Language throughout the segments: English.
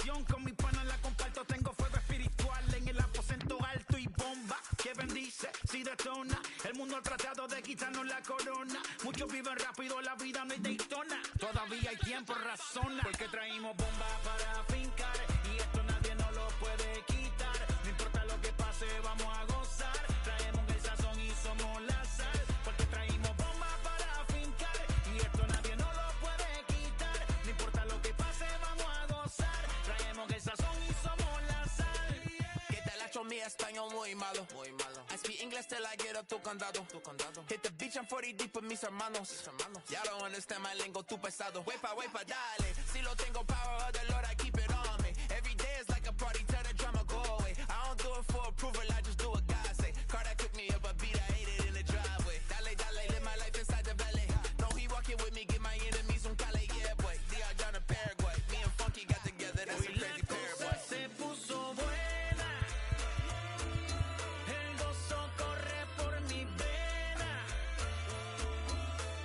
pasión con mi pana la comparto. Tengo fuego espiritual en el aposento alto y bomba que bendice si detona. El mundo ha tratado de quitarnos la corona. Muchos viven rápido, la vida no es Daytona. Todavía hay tiempo, razona. Porque traímos bomba para fincar y esto nadie nos lo puede quitar. No importa lo que pase, vamos a gozar. Traemos el sazón y somos la sal. Porque traímos bomba para fincar y esto nadie nos lo puede quitar. No importa lo que pase, vamos a gozar. Traemos el sazón y somos la sal. Que te la mi español muy malo. I speak English till I get up tu condado. Hit the beach, I'm 40 deep with mis hermanos. Y'all don't understand my lingo, tu pesado. Wepa, dale. Si lo tengo power of the Lord, I keep it on me. Every day is like a party, tell the drama go away. I don't do it for approval, I just do what God say. Car that took me up a beat, I ate it in the driveway. Dale, live my life inside the valley. No, he walking with me, get my enemies un cale, yeah, boy. DR down to Paraguay. Me and Funky got together, that's a crazy pair, boy. Se puso buena. El gozo corre por mi vena.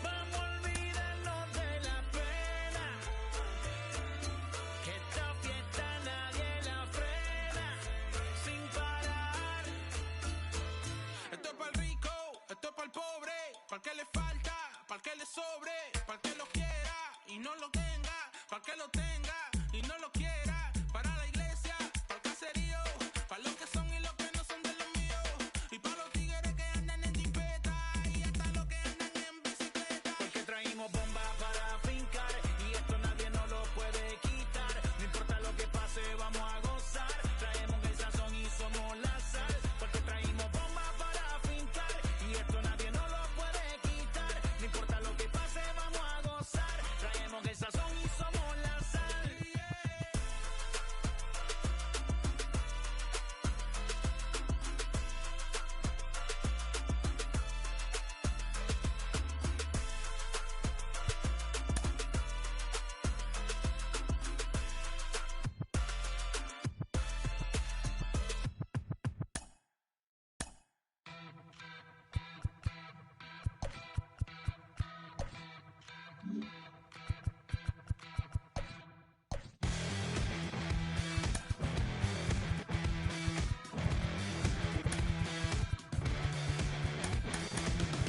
Vamos a olvidarnos de la pena. Que esta fiesta nadie la frena. Sin parar. Esto es para el rico, esto es para el pobre. Para el que le falta, para el que le sobre. Para el que lo quiera y no lo tenga. Para el que lo tenga y no lo quiera. Para la iglesia, para el caserío. Para los que son y los que no son de los míos. Y para los tigres que andan en jipeta. Y hasta los que andan en bicicleta. Porque traímos bomba para fincar y esto nadie nos lo puede quitar. No importa lo que pase, vamos a gozar. Traemos el sazón y somos la sal. Porque traímos bomba para fincar y esto nadie nos lo puede quitar. No importa lo que pase, vamos a gozar. Traemos el sazón y somos la sal.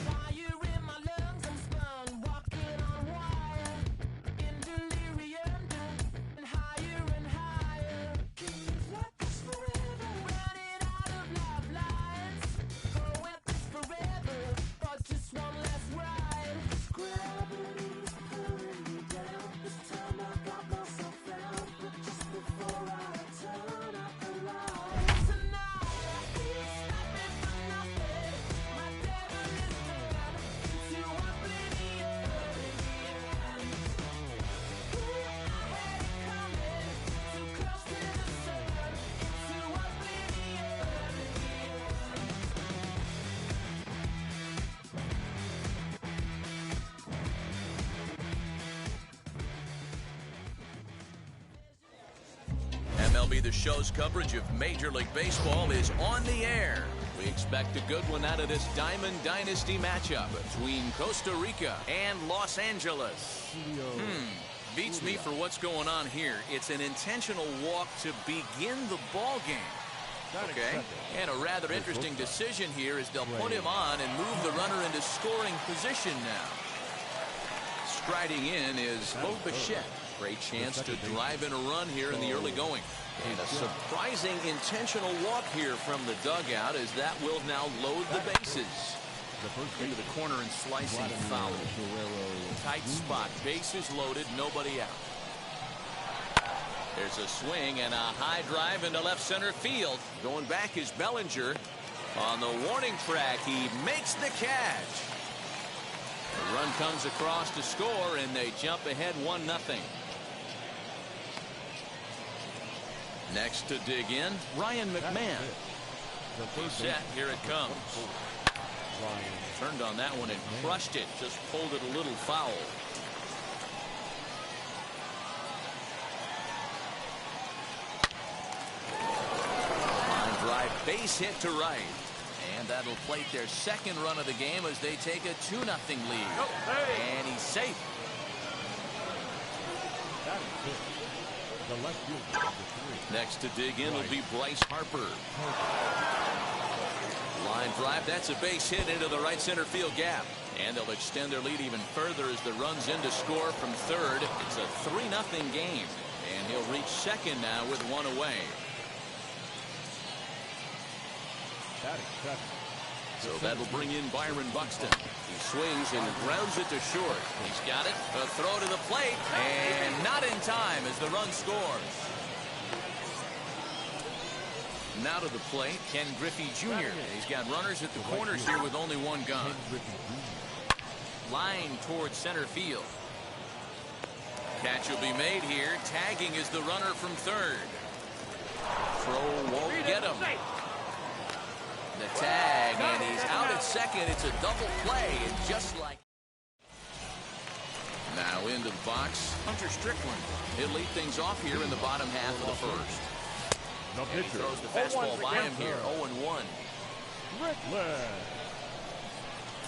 Fire in my lungs, I'm spun, walking on wire. In delirium, and higher. Keeps like this forever. Running out of lifelines. Go at this forever, but just one last ride. Gravity's pulling me down. This time I got myself found, but just before I turn up the lights. Tonight I feel stopping for nothing. My devil is turned into oblivion. I had it coming, too close to the sun, into oblivion. MLB The Show's coverage of Major League Baseball is on the air. We expect a good one out of this Diamond Dynasty matchup between Costa Rica and Los Angeles. Beats me for what's going on here. It's an intentional walk to begin the ball game. Okay, and a rather interesting decision here is they'll put him on and move the runner into scoring position now. Striding in is Bo Bichette. Great chance to drive in a run here in the early going. And a surprising intentional walk here from the dugout as that will now load the bases. Into the corner and slicing foul. Tight spot, bases loaded, nobody out. There's a swing and a high drive into left center field. Going back is Bellinger. On the warning track, he makes the catch. The run comes across to score, and they jump ahead 1-0. Next to dig in, Ryan McMahon. Set, here it comes. Turned on that one and crushed it. Just pulled it a little foul. Line drive, base hit to right. And that'll plate their second run of the game as they take a 2-0 lead. And he's safe. Next to dig in will be Bryce Harper. Line drive, that's a base hit into the right center field gap. And they'll extend their lead even further as the run's in to score from third. It's a 3-0 game. And he'll reach second now with one away. So that'll bring in Byron Buxton. He swings and grounds it to short. He's got it. A throw to the plate. And not in time as the run scores. Now to the plate, Ken Griffey Jr. He's got runners at the corners here with only one gun. Line towards center field. Catch will be made here. Tagging is the runner from third. Throw won't get him. The tag, and he's out at second. It's a double play, and just like... Now into the box, Hunter Strickland. He'll lead things off here in the bottom half of the first. And he throws the fastball by him here, 0-1.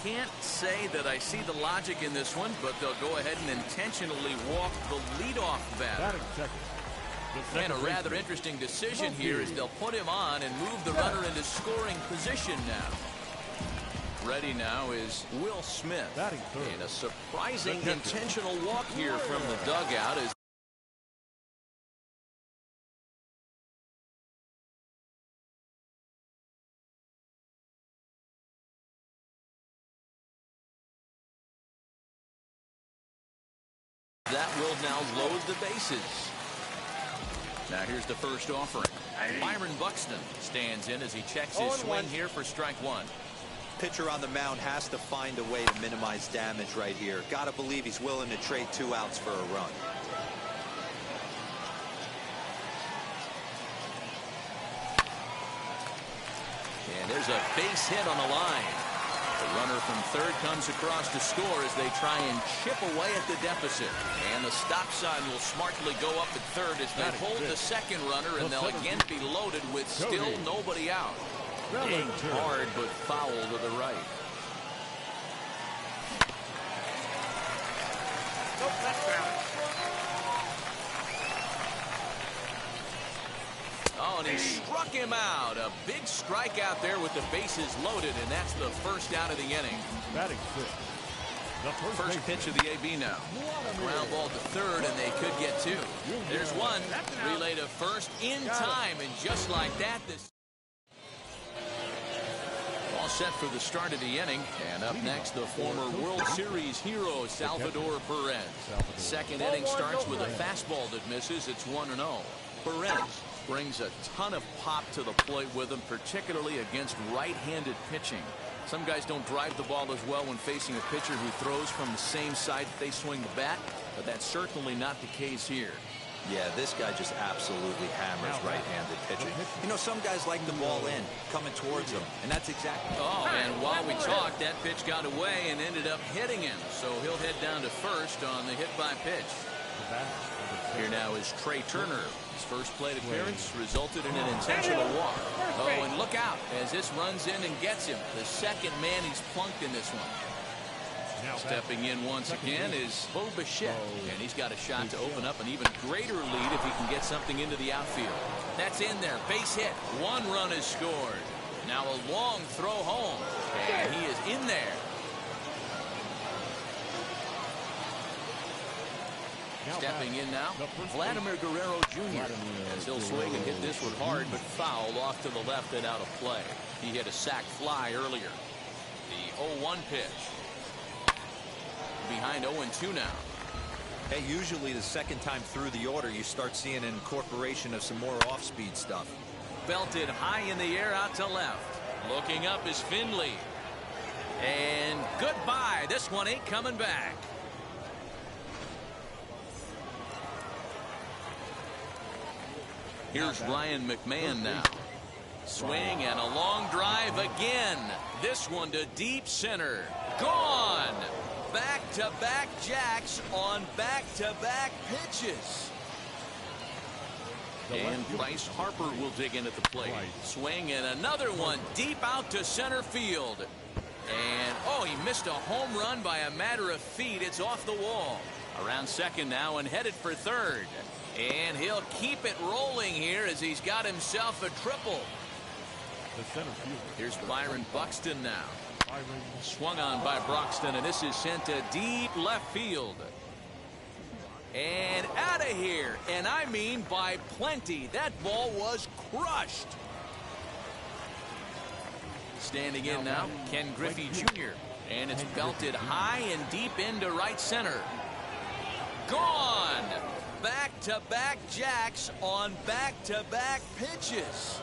Can't say that I see the logic in this one, but they'll go ahead and intentionally walk the leadoff batter. And a rather interesting decision here is they'll put him on and move the runner into scoring position now. Ready now is Will Smith. And a surprising intentional walk here from the dugout as that will now load the bases. Now here's the first offering. Byron Buxton stands in as he checks his swing here for strike one. Pitcher on the mound has to find a way to minimize damage right here. Gotta believe he's willing to trade 2 outs for a run. And there's a base hit on the line. The runner from third comes across to score as they try and chip away at the deficit. And the stop sign will smartly go up at third as they hold the second runner, and they'll again be loaded with still nobody out. Aimed hard but foul to the right. Oh, and he struck him out. A big strikeout there with the bases loaded, and that's the first out of the inning. First pitch of the AB now. Ground ball to third, and they could get 2. There's one. Relay to first in time, and just like that, this all set for the start of the inning. And up next, the former World Series hero, Salvador Perez. Second inning starts with a fastball that misses. It's 1-0. Perez brings a ton of pop to the plate with him, particularly against right-handed pitching. Some guys don't drive the ball as well when facing a pitcher who throws from the same side that they swing the bat, but that's certainly not the case here. Yeah, this guy just absolutely hammers right-handed pitching. You know, some guys like the ball in, coming towards them, and that's exactly... Oh, and while we talked, that pitch got away and ended up hitting him, so he'll head down to first on the hit-by-pitch. Here now is Trey Turner. His first plate appearance resulted in an intentional walk. Oh, and look out as this runs in and gets him. The second man he's plunked in this one. Stepping in once again is Bo Bichette, and he's got a shot to open up an even greater lead if he can get something into the outfield. That's in there. Base hit. 1 run is scored. Now a long throw home, and he is in there. Stepping in now, Vladimir Guerrero Jr. as he'll swing and hit this one hard, but foul off to the left and out of play. He hit a sac fly earlier. The 0-1 pitch. Behind 0-2 now. Hey, usually the second time through the order, you start seeing an incorporation of some more off-speed stuff. Belted high in the air out to left. Looking up is Finley. And goodbye. This one ain't coming back. Here's Ryan McMahon now. Swing and a long drive again. This one to deep center. Gone. Back-to-back jacks on back-to-back pitches. And Bryce Harper will dig in at the plate. Swing and another one deep out to center field. And, oh, he missed a home run by a matter of feet. It's off the wall. Around second now and headed for third. And he'll keep it rolling here as he's got himself a triple. Here's Byron Buxton now. Swung on by Broxton, and this is sent to deep left field. And out of here, and I mean by plenty. That ball was crushed. Standing in now, Ken Griffey Jr. And it's belted high and deep into right center. Gone! Back-to-back jacks on back-to-back pitches.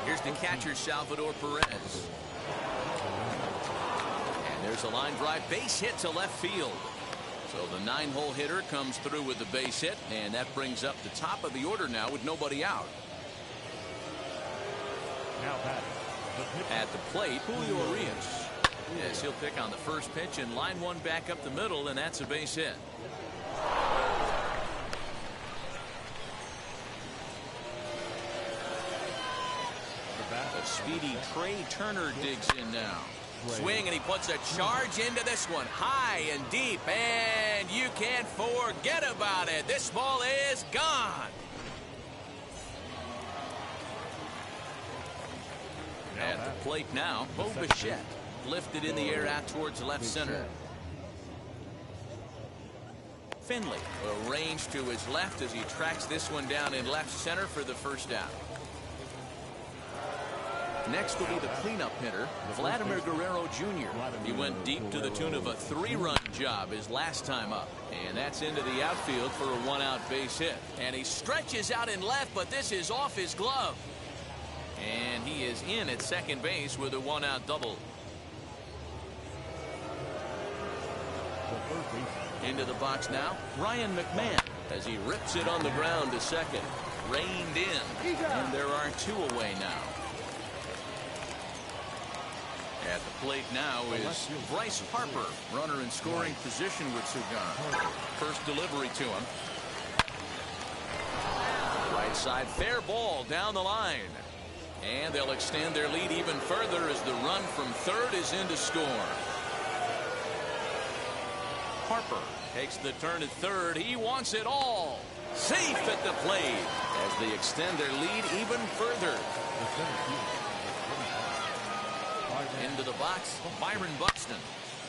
Here's the catcher, Salvador Perez. And there's a line drive base hit to left field. So the 9-hole hitter comes through with the base hit, and that brings up the top of the order now with nobody out. At the plate, Julio Urias. Yes, he'll pick on the first pitch, and line one back up the middle, and that's a base hit. The speedy Trey Turner digs in now. Swing, and he puts a charge into this one. High and deep, and you can't forget about it. This ball is gone. At the plate now, Bo Bichette. Lifted in the air out towards left center. Finley arranged to his left as he tracks this one down in left center for the first out. Next will be the cleanup hitter, Vladimir Guerrero Jr. He went deep to the tune of a 3-run job his last time up. And that's into the outfield for a 1-out base hit. And he stretches out in left, but this is off his glove. And he is in at second base with a 1-out double. Into the box now, Ryan McMahon as he rips it on the ground to second. Reined in, and there are 2 away now. At the plate now is Bryce Harper, runner in scoring position with Sugan. First delivery to him. Right side, fair ball down the line. And they'll extend their lead even further as the run from third is in to score. Harper takes the turn at third. He wants it all. Safe at the plate as they extend their lead even further. Into the box, Byron Buxton.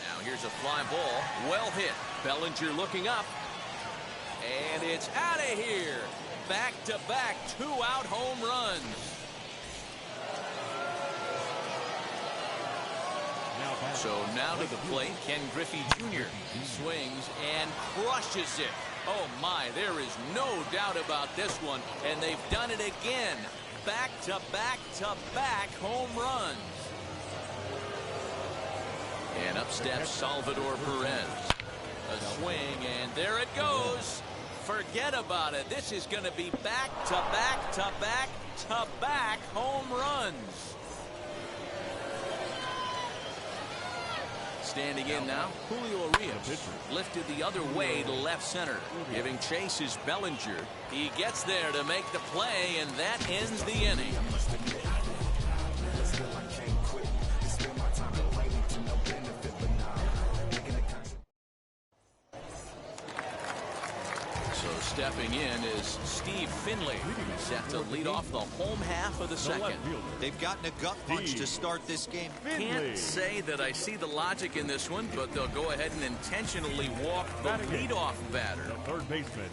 Now here's a fly ball. Well hit. Bellinger looking up. And it's out of here. Back-to-back 2-out home runs. So now to the plate, Ken Griffey Jr. swings and crushes it. Oh my, there is no doubt about this one, and they've done it again. Back-to-back-to-back home runs. And up steps Salvador Perez. A swing, and there it goes. Forget about it. This is going to be back-to-back-to-back-to-back home runs. Standing in now, Julio Urias. Lifted the other way to left center. Giving chase is Bellinger. He gets there to make the play, and that ends the inning. Stepping in is Steve Finley, set to lead off the home half of the second. They've gotten a gut punch to start this game. Can't say that I see the logic in this one, but they'll go ahead and intentionally walk the leadoff batter. Third baseman.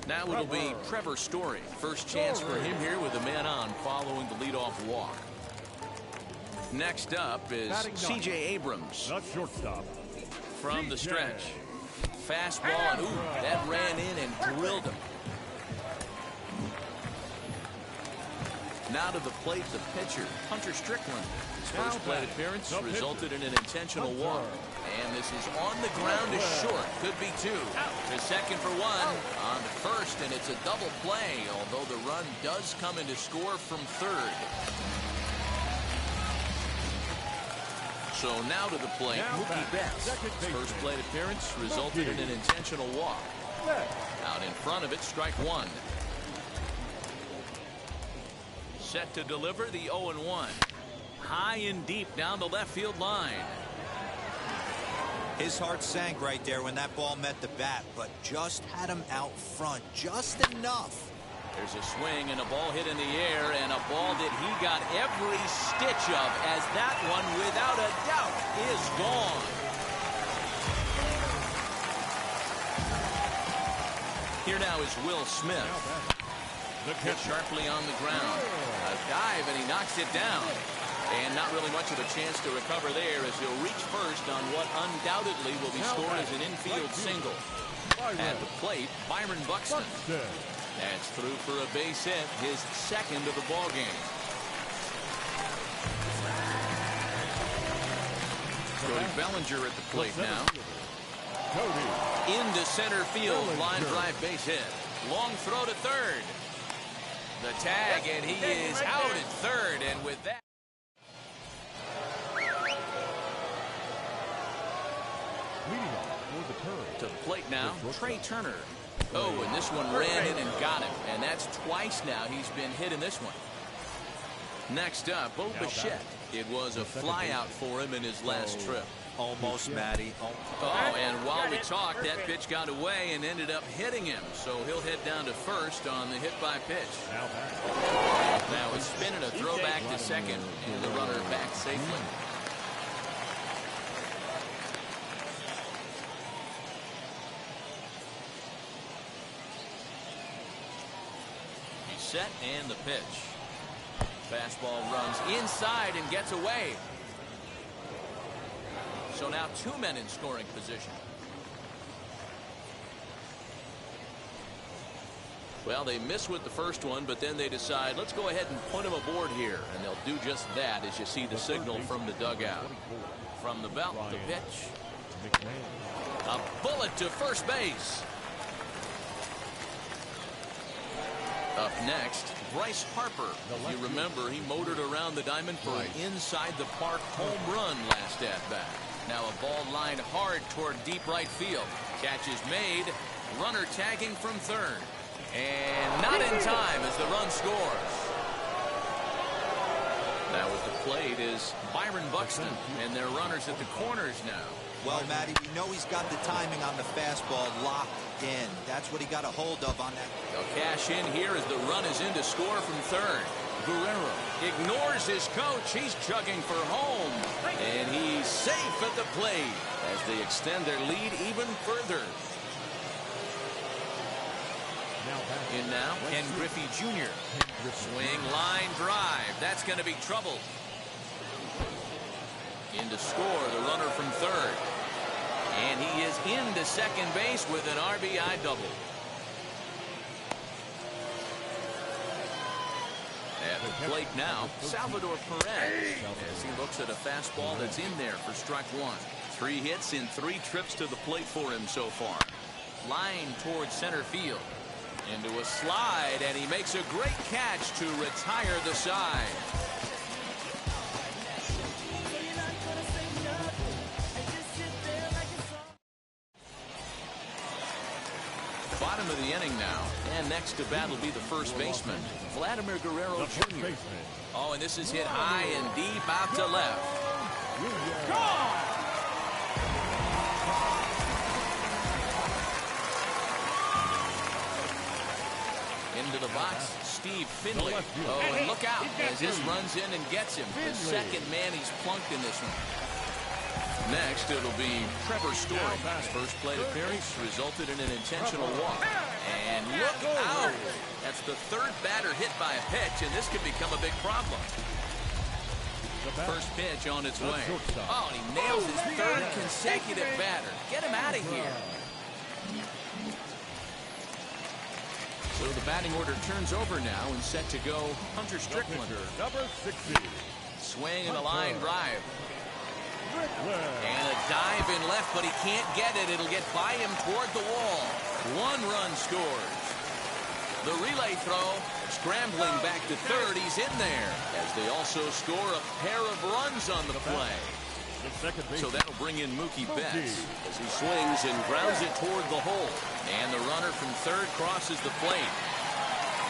Now it'll be Trevor Story. First chance for him here with a man on following the leadoff walk. Next up is C.J. Abrams. Not shortstop. From the stretch. Fastball, and ooh, that ran in and drilled him. Now to the plate, the pitcher, Hunter Strickland. His first plate appearance resulted in an intentional walk. And this is on the ground to short. Could be 2. To second for 1. On to first, and it's a double play, although the run does come in to score from third. So now to the plate, Mookie Betts. His first plate appearance resulted in an intentional walk. Out in front of it, strike 1. Set to deliver the 0-1. High and deep down the left field line. His heart sank right there when that ball met the bat, but just had him out front just enough. There's a swing and a ball hit in the air, and a ball that he got every stitch of, as that one, without a doubt, is gone. Here now is Will Smith. Hit sharply on the ground. A dive, and he knocks it down. And not really much of a chance to recover there, as he'll reach first on what undoubtedly will be scored as an infield single. At the plate, Byron Buxton. That's through for a base hit, his second of the ball game. Cody Bellinger at the plate now. Into center field, line drive base hit. Long throw to third. The tag, and he is out at third, and with that. To the plate now, Trey Turner. Oh, and this one ran in and got him. And that's twice now he's been hit in this one. Next up, Bo Bichette. It was a flyout for him in his last trip. Almost, Matty. Oh, and while we talked, that pitch got away and ended up hitting him. So he'll head down to first on the hit by pitch. Now a spin and a throw back to second, and the runner back safely. Set and the pitch. Fastball runs inside and gets away. So now two men in scoring position. Well, they miss with the first one, but then they decide, let's go ahead and put him aboard here. And they'll do just that as you see the signal from the dugout. From the belt, the pitch. A bullet to first base. Up next, Bryce Harper. You remember, he motored around the diamond for an inside-the-park home run last at-bat. Now a ball lined hard toward deep right field. Catch is made. Runner tagging from third. And not in time as the run scores. Now at the plate is Byron Buxton, and their runners at the corners now. Well, Matty, we know he's got the timing on the fastball locked in. That's what he got a hold of on that. They'll cash in here as the run is in to score from third. Guerrero ignores his coach. He's chugging for home. And he's safe at the plate as they extend their lead even further. In now, Ken Griffey Jr. Swing, line, drive. That's going to be trouble. In to score, the runner from third. And he is into second base with an RBI double. At the plate now, Salvador Perez, as he looks at a fastball that's in there for strike one. 3 hits in 3 trips to the plate for him so far. Line towards center field. Into a slide, and he makes a great catch to retire the side. Bottom of the inning now, and next to bat will be the first baseman, Vladimir Guerrero Jr. Oh, and this is hit high and deep out to left. Into the box, Steve Finley. Oh, and look out as this runs in and gets him. The second man he's plunked in this one. Next, it'll be Trevor Story. His first plate appearance resulted in an intentional walk. And look out! That's the third batter hit by a pitch, and this could become a big problem. First pitch on its way. Oh, and he nails his third consecutive batter. Get him out of here. So the batting order turns over now and set to go Hunter Strickland. Number 60. Swing and a line drive. And a dive in left, but he can't get it. It'll get by him toward the wall. 1 run scores. The relay throw, scrambling back to third. He's in there as they also score a pair of runs on the play. So that'll bring in Mookie Betts as he swings and grounds it toward the hole. And the runner from third crosses the plate.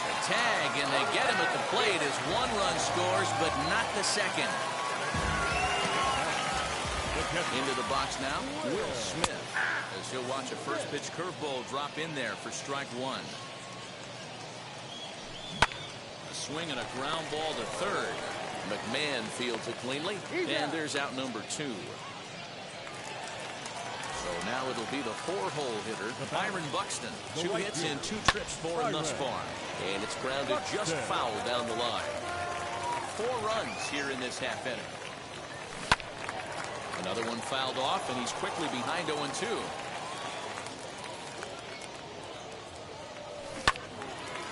A tag, and they get him at the plate as 1 run scores, but not the second. Into the box now, Will Smith, as he'll watch a first pitch curveball drop in there for strike one. A swing and a ground ball to third. McMahon fields it cleanly, and there's out number 2. So now it'll be the 4-hole hitter, Byron Buxton. 2 hits in 2 trips for him thus far. And it's grounded just foul down the line. 4 runs here in this half inning. Another one fouled off, and he's quickly behind 0-2.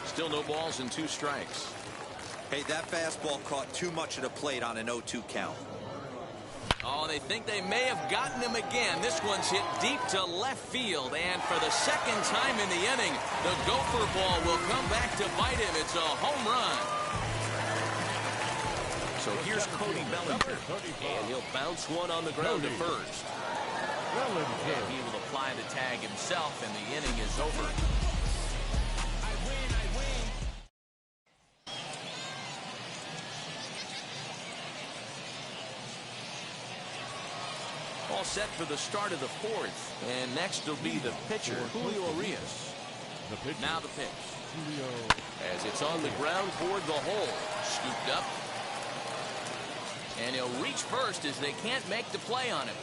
Still no balls and 2 strikes. Hey, that fastball caught too much of the plate on an 0-2 count. Oh, they think they may have gotten him again. This one's hit deep to left field, and for the second time in the inning, the gopher ball will come back to bite him. It's a home run. So here's Cody Bellinger, and he'll bounce one on the ground to first. And he will apply the tag himself, and the inning is over. All set for the start of the 4th, and next will be the pitcher, Julio Urias. Now the pitch. As it's on the ground toward the hole, scooped up, and he'll reach first as they can't make the play on him.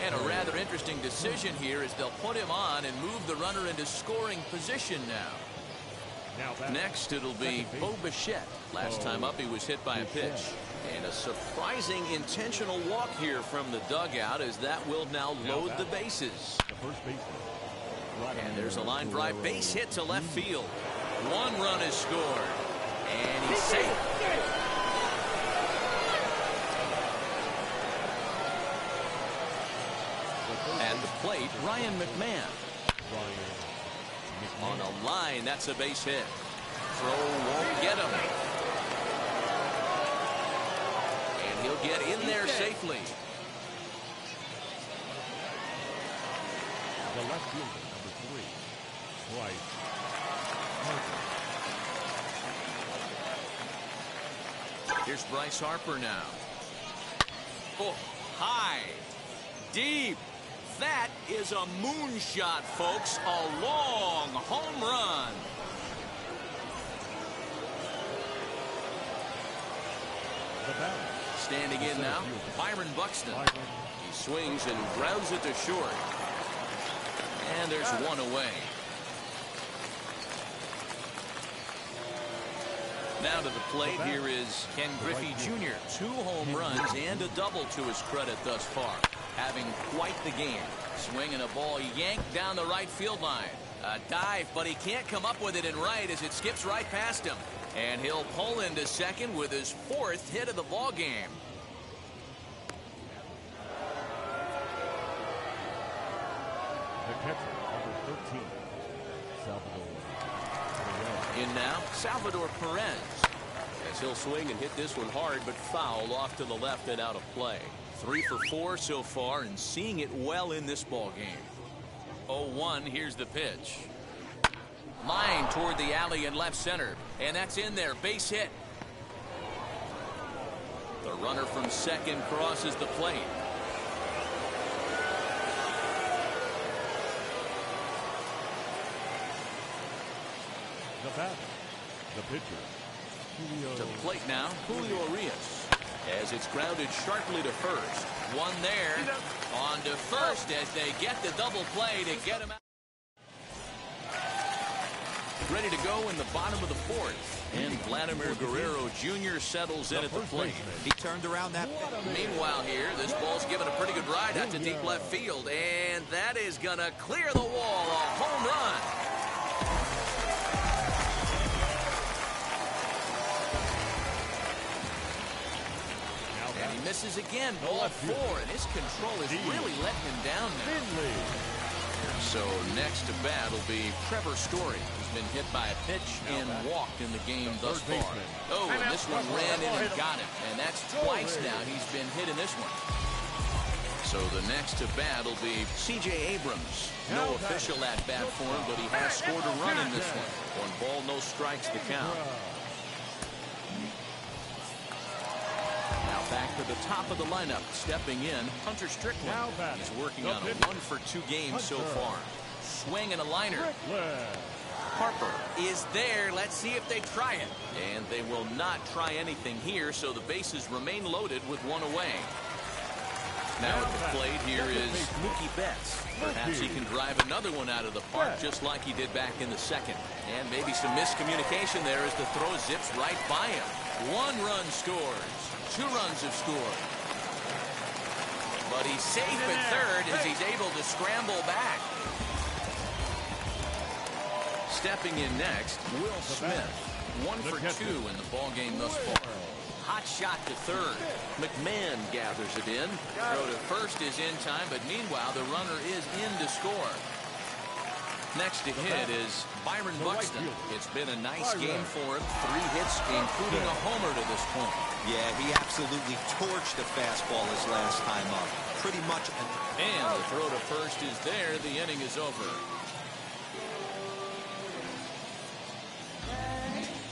And a rather interesting decision here as they'll put him on and move the runner into scoring position now. Next, it'll be Bo Bichette. Last time up, he was hit by a pitch. And a surprising intentional walk here from the dugout as that will now load the bases. And there's a line drive base hit to left field. 1 run is scored. And he's safe. At the plate, Ryan McMahon. On a line, that's a base hit. Throw won't get him. And he'll get in there safely. The left fielder, number 3, Bryce. Here's Bryce Harper now. Oh, high, deep. That is a moonshot, folks. A long home run. Standing in now, Byron Buxton. He swings and grounds it to short. And there's one away. Now to the plate, here is Ken Griffey Jr. 2 home runs and a double to his credit thus far. Having quite the game. Swinging a ball yanked down the right field line. A dive, but he can't come up with it in right as it skips right past him. And he'll pull into second with his 4th hit of the ball game. The catcher, number 13, Salvador. In now, Salvador Perez. As he'll swing and hit this one hard, but foul off to the left and out of play. 3 for 4 so far, and seeing it well in this ball game. 0-1, here's the pitch. Line toward the alley in left center, and that's in there, base hit. The runner from second crosses the plate. The batter, the pitcher, Julio. To the plate now, Julio Urias. As it's grounded sharply to first. One there. On to first as they get the double play to get him out. Ready to go in the bottom of the 4th. And Vladimir Guerrero Jr. settles in at the plate. He turned around that. Meanwhile here, this ball's given a pretty good ride out to deep left field. And that is going to clear the wall. A home run. And he misses again, ball 4, and his control is really letting him down now. So next to bat will be Trevor Story, who's been hit by a pitch and walked in the game thus far. Oh, and this one ran in and got him, and that's twice now he's been hit in this one. So the next to bat will be C.J. Abrams. No official at bat for him, but he has scored a run in this one. 1 ball, no strikes to count. Back to the top of the lineup, stepping in, Hunter Strickland. Now batting, He's working the on a pitcher, 1-for-2 game so Hunter far. Swing and a liner. Strickland. Harper is there. Let's see if they try it. And they will not try anything here, so the bases remain loaded with one away. Now at the plate here is Mookie Betts. Perhaps he can drive another one out of the park just like he did back in the second. And maybe some miscommunication there as the throw zips right by him. 1 run scores. 2 runs have scored. But he's safe at third as he's able to scramble back. Stepping in next, Will Smith. 1 for 2 in the ballgame thus far. Hot shot to third. McMahon gathers it in. Throw to first is in time, but meanwhile the runner is in to score. Next to hit is Byron Buxton. It's been a nice game for him. 3 hits, including a homer to this point. Yeah, he absolutely torched the fastball his last time up. Pretty much. And the throw to first is there. The inning is over.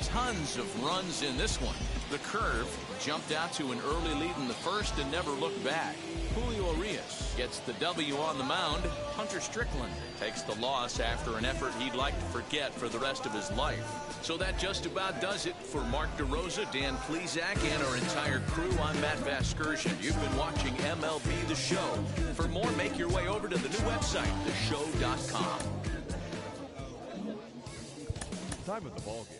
Tons of runs in this one. The curve jumped out to an early lead in the first and never looked back. Julio Urias gets the W on the mound. Hunter Strickland takes the loss after an effort he'd like to forget for the rest of his life. So that just about does it for Mark DeRosa, Dan Plesac, and our entire crew. I'm Matt Vasgersian. You've been watching MLB The Show. For more, make your way over to the new website, theshow.com. Time of the ball game.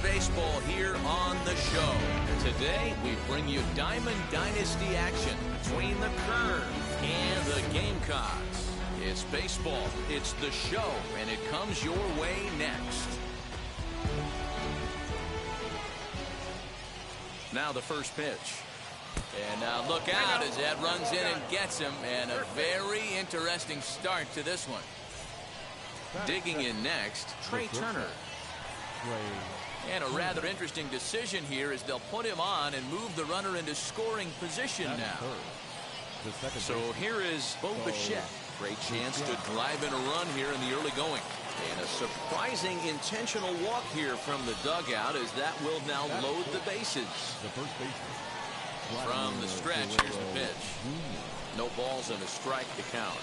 Baseball here on the show. Today, we bring you Diamond Dynasty action between the Curve and the Gamecocks. It's baseball, it's the show, and it comes your way next. Now the first pitch. And now look out as that runs in and gets him, and a very interesting start to this one. Digging in next, Trey Turner. And a rather interesting decision here is they'll put him on and move the runner into scoring position now. So here is Bo Bichette. Great chance to drive in a run here in the early going. And a surprising intentional walk here from the dugout as that will now load the bases. From the stretch, here's the pitch. No balls and a strike to count.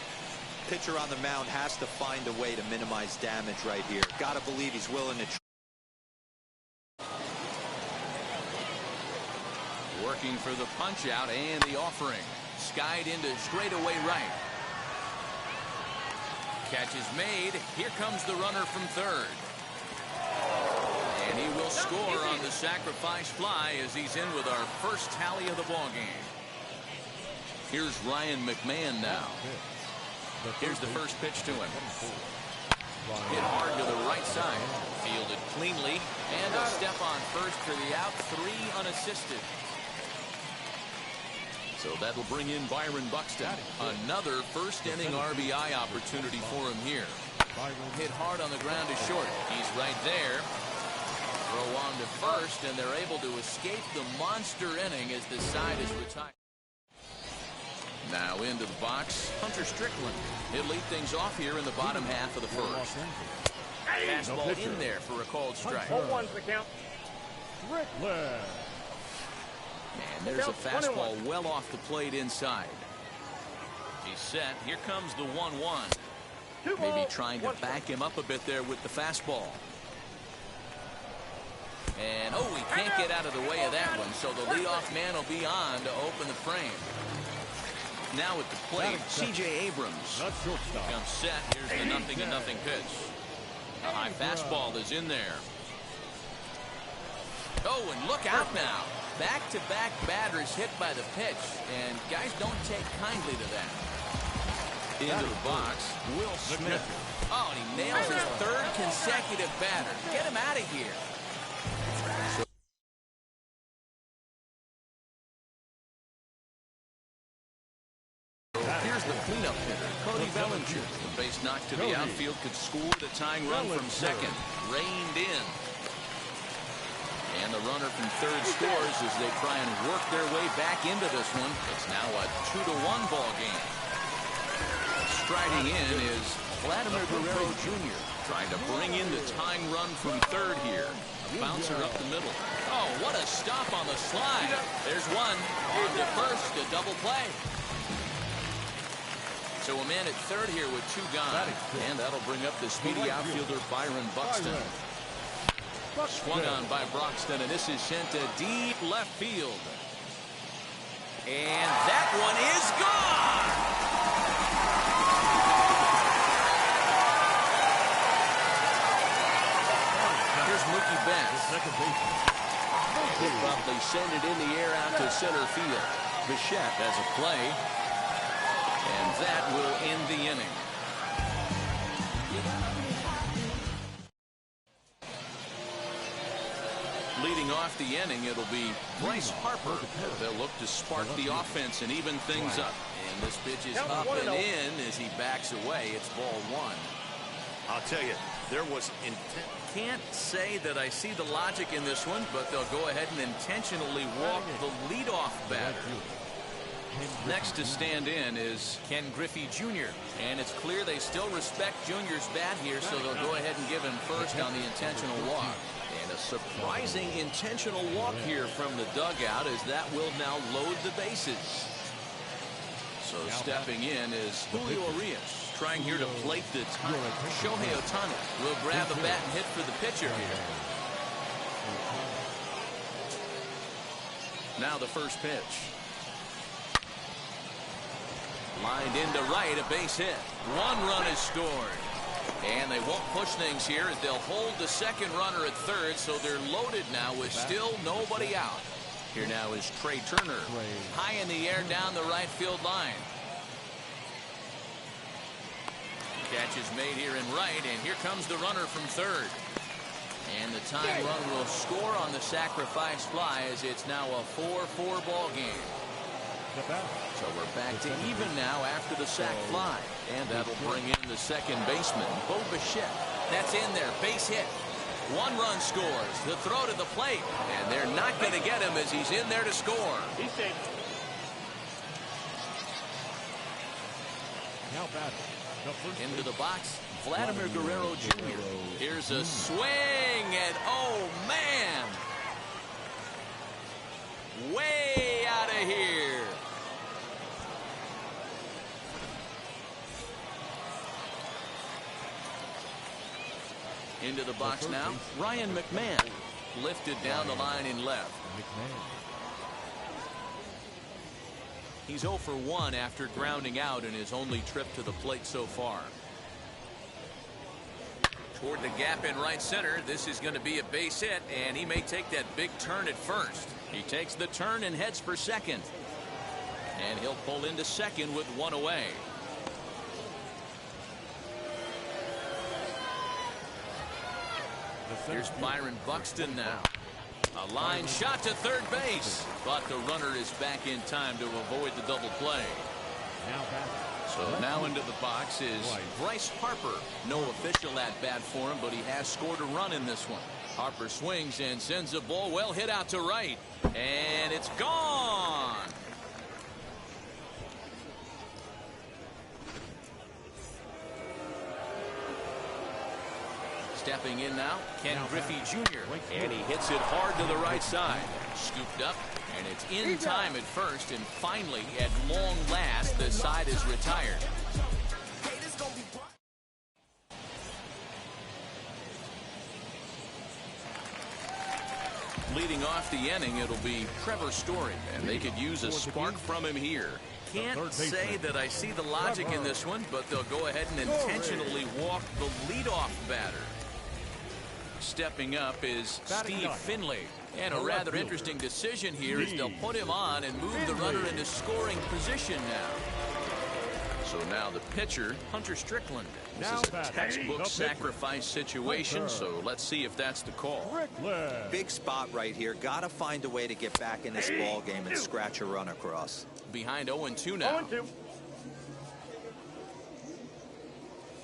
Pitcher on the mound has to find a way to minimize damage right here. Gotta believe he's willing to. Working for the punch out and the offering. Skied into straightaway right. Catch is made. Here comes the runner from third. And he will score on the sacrifice fly as he's in with our first tally of the ball game. Here's Ryan McMahon now. Here's the first pitch to him. Hit hard to the right side. Fielded cleanly. And a step on first for the out. 3 unassisted. So that'll bring in Byron Buxton. Another first inning RBI opportunity for him here. Hit hard on the ground to short. He's right there. Throw on to first, and they're able to escape the monster inning as the side is retired. Now into the box, Hunter Strickland. He'll lead things off here in the bottom half of the first. Fastball in there for a called strike. Hold 1 for the count. Strickland. And there's a fastball well off the plate inside. He's set. Here comes the 1-1. Maybe trying to back him up a bit there with the fastball. And, oh, he can't get out of the way of that one, so the leadoff man will be on to open the frame. Now at the plate, C.J. Abrams. Comes set. Here's the 0-0 pitch. A high fastball is in there. Oh, and look out now. Back-to-back batters hit by the pitch, and guys don't take kindly to that. Into the box, Will Smith. Oh, and he nails his 3rd consecutive batter. Get him out of here. Here's the cleanup hitter, Cody Bellinger. The base knock to the outfield could score the tying run from second. Reined in. And the runner from third scores as they try and work their way back into this one. It's now a 2-1 ball game. Striding in is Vladimir Guerrero Jr. trying to bring in the tying run from third here. A bouncer up the middle. Oh, what a stop on the slide. There's one. On to first, a double play. So a man at third here with 2 gone. And that'll bring up the speedy outfielder Byron Buxton. Swung on by Broxton, and this is sent to deep left field. And that one is gone! Here's Mookie Betts. He'll probably send it in the air out to center field. Bichette has a play, and that will end the inning. Leading off the inning, it'll be Bryce Harper. They'll look to spark the offense and even things up. And this pitch is up and in as he backs away. It's ball 1. I'll tell you, there was intent. Can't say that I see the logic in this one, but they'll go ahead and intentionally walk the leadoff batter. Next to stand in is Ken Griffey Jr. And it's clear they still respect Jr.'s bat here, so they'll go ahead and give him first on the intentional walk. And a surprising intentional walk here from the dugout as that will now load the bases. So stepping in is Julio Urias, trying here to plate the time. Shohei Ohtani will grab the bat and hit for the pitcher here. Now the first pitch. Lined into right, a base hit. 1 run is scored. And they won't push things here as they'll hold the second runner at third, so they're loaded now with still nobody out. Here now is Trey Turner. High in the air down the right field line. Catch is made here in right, and here comes the runner from third. And the tying run will score on the sacrifice fly, as it's now a 4-4 ball game. So we're back to even now after the sac fly. And that'll bring in the second baseman, Bo Bichette. That's in there, base hit. 1 run scores. The throw to the plate. And they're not going to get him as he's in there to score. He's safe. Now back. Into the box, Vladimir Guerrero Jr. Here's a swing, and oh man, way out of here. Into the box now, Ryan McMahon, lifted down the line in left. He's 0 for 1 after grounding out in his only trip to the plate so far. Toward the gap in right center. This is going to be a base hit, and he may take that big turn at first. He takes the turn and heads for second. And he'll pull into second with 1 away. Here's Byron Buxton now. A line shot to third base, but the runner is back in time to avoid the double play. So now into the box is Bryce Harper. No official at bat for him, but he has scored a run in this one. Harper swings and sends a ball well hit out to right, and it's gone. Stepping in now, Ken Griffey Jr. And he hits it hard to the right side. Scooped up, and it's in time at first, and finally, at long last, the side is retired. Leading off the inning, it'll be Trevor Story, and they could use a spark from him here. Can't say that I see the logic in this one, but they'll go ahead and intentionally walk the leadoff batter. Stepping up is Steve Finley, and a rather interesting decision here is they'll put him on and move the runner into scoring position now. So now the pitcher, Hunter Strickland. This is a textbook sacrifice situation, so let's see if that's the call. Big spot right here. Got to find a way to get back in this ball game and scratch a run across. Behind 0-2 now. 0-2.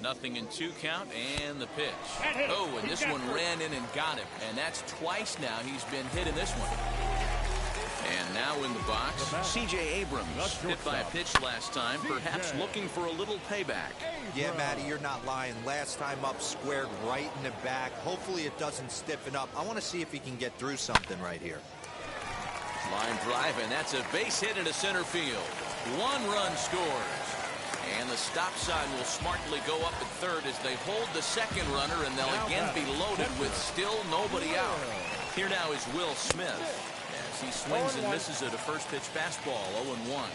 Nothing in 2 count, and the pitch. Oh, and this one ran in and got him. And that's twice now he's been hit in this one. And now in the box, C.J. Abrams, hit by a pitch last time, perhaps looking for a little payback. Yeah, Matty, you're not lying. Last time up, squared right in the back. Hopefully it doesn't stiffen up. I want to see if he can get through something right here. Line drive, and that's a base hit into center field. 1 run scores. And the stop sign will smartly go up at third as they hold the second runner, and they'll again be loaded with still nobody out. Here now is Will Smith as he swings and misses at a first pitch fastball, 0-1.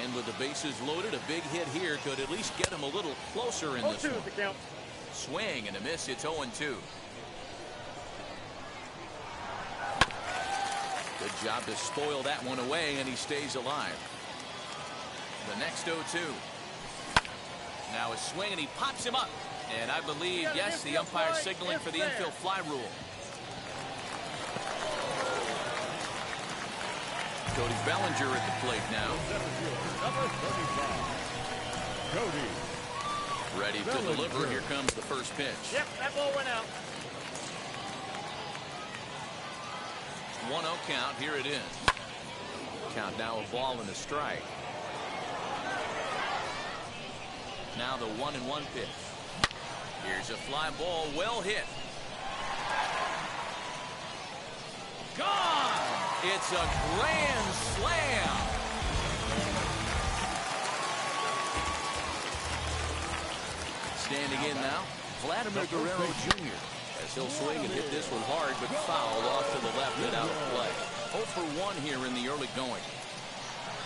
And with the bases loaded, a big hit here could at least get him a little closer in this one. Swing and a miss, it's 0-2. Good job to spoil that one away, and he stays alive. The next 0-2. Now a swing, and he pops him up. And I believe, yes, the umpire signaling for the infield fly rule. Cody Bellinger at the plate now. Number 35. Cody. Ready to deliver. Here comes the first pitch. Yep, that ball went out. 1-0 count. Here it is. Count now a ball and a strike. Now the 1-1 pitch. Here's a fly ball, well hit. Gone! It's a grand slam. Standing in now, Vladimir Guerrero Jr. as he'll swing and hit this one hard, but fouled off to the left and out of play. 0 for 1 here in the early going.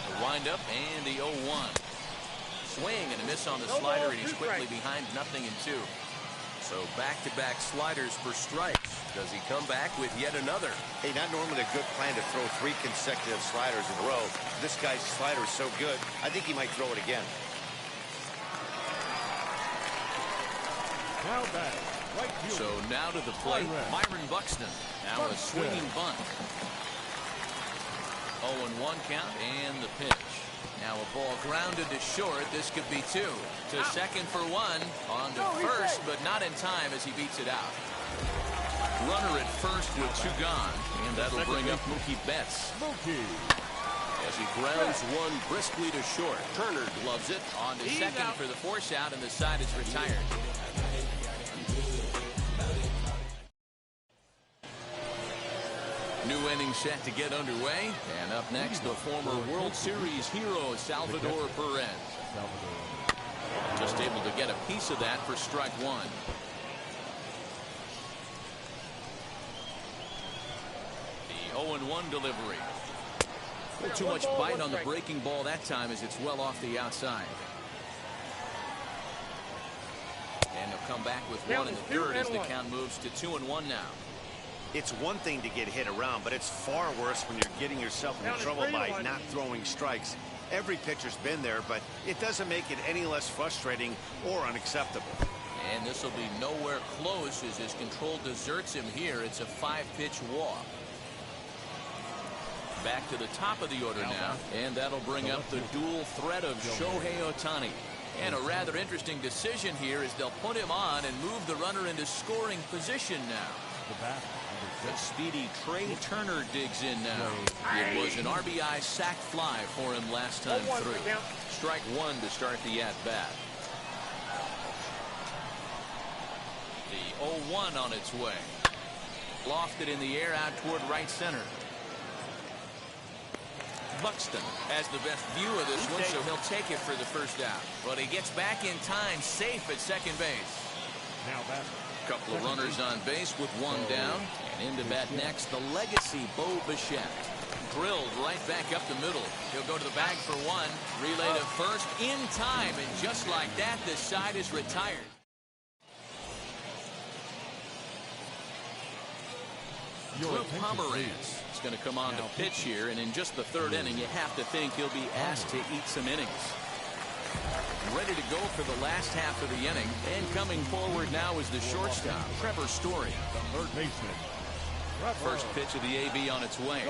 The windup and the 0-1. Swing and a miss on the slider, and he's quickly behind 0-2. So back-to-back sliders for strikes. Does he come back with yet another? Hey, not normally a good plan to throw 3 consecutive sliders in a row. This guy's slider is so good, I think he might throw it again. Now back. Right fielder. So now to the plate, Myron Buxton. Now a swinging bunt. 0-1 count and the pitch. Now a ball grounded to short. This could be 2. To second for 1. On to first, but not in time as he beats it out. Runner at first with 2 gone. And that'll bring up Mookie Betts. As he grounds one briskly to short. Turner gloves it. On to second for the force out, and the side is retired. New inning set to get underway. And up next, the former World Series hero, Salvador Perez. Just able to get a piece of that for strike 1. The 0-1 delivery. A little too much bite on the breaking ball that time as it's well off the outside. And they'll come back with 1 in the third as the count moves to 2-1 now. It's one thing to get hit around, but it's far worse when you're getting yourself into trouble by not throwing strikes. Every pitcher's been there, but it doesn't make it any less frustrating or unacceptable. And this will be nowhere close as his control deserts him here. It's a 5-pitch walk. Back to the top of the order now, and that'll bring up the dual threat of Shohei Ohtani. And a rather interesting decision here is they'll put him on and move the runner into scoring position now. The speedy Trey Turner digs in now. It was an RBI sac fly for him last time through. Strike 1 to start the at-bat. The 0-1 on its way. Lofted in the air out toward right center. Buxton has the best view of this one, so he'll take it for the first out. But he gets back in time, safe at second base. Now back. Couple of runners on base with 1 down. And in to bat next, the legacy Bo Bichette. Drilled right back up the middle. He'll go to the bag for 1. Relay to first in time, and just like that, this side is retired. Will Pomeranz is going to come on to pitch here, and in just the 3rd inning, you have to think he'll be asked to eat some innings. Ready to go for the last half of the inning, and coming forward now is the shortstop, Trevor Story. The third baseman. First pitch of the AB on its way.